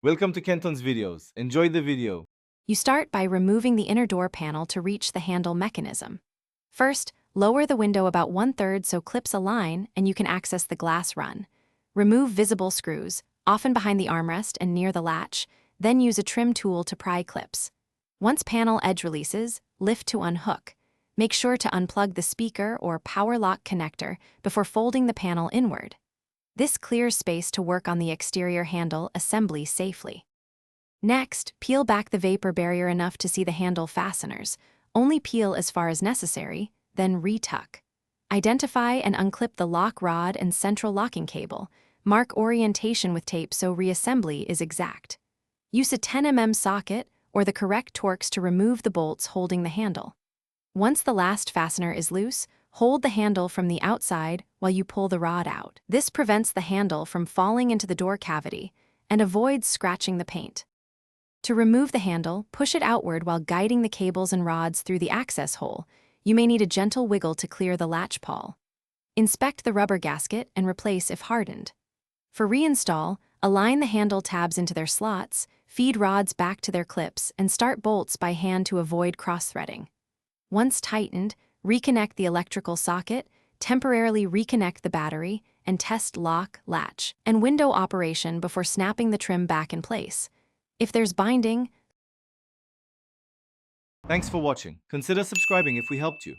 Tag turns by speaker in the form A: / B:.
A: Welcome to Kenton's videos. Enjoy the video.
B: You start by removing the inner door panel to reach the handle mechanism. First, lower the window about 1/3 so clips align and you can access the glass run. Remove visible screws, often behind the armrest and near the latch, then use a trim tool to pry clips. Once panel edge releases, lift to unhook. Make sure to unplug the speaker or power lock connector before folding the panel inward. This clears space to work on the exterior handle assembly safely. Next, peel back the vapor barrier enough to see the handle fasteners. Only peel as far as necessary, then retuck. Identify and unclip the lock rod and central locking cable. Mark orientation with tape so reassembly is exact. Use a 10 mm socket or the correct Torx to remove the bolts holding the handle. Once the last fastener is loose, hold the handle from the outside while you pull the rod out. This prevents the handle from falling into the door cavity and avoids scratching the paint. To remove the handle, push it outward while guiding the cables and rods through the access hole. You may need a gentle wiggle to clear the latch pawl. Inspect the rubber gasket and replace if hardened. For reinstall, align the handle tabs into their slots, feed rods back to their clips, and start bolts by hand to avoid cross-threading. Once tightened, reconnect the electrical socket, temporarily reconnect the battery, and test lock, latch, and window operation before snapping the trim back in place. If there's binding,
A: Thanks for watching. Consider subscribing if we helped you.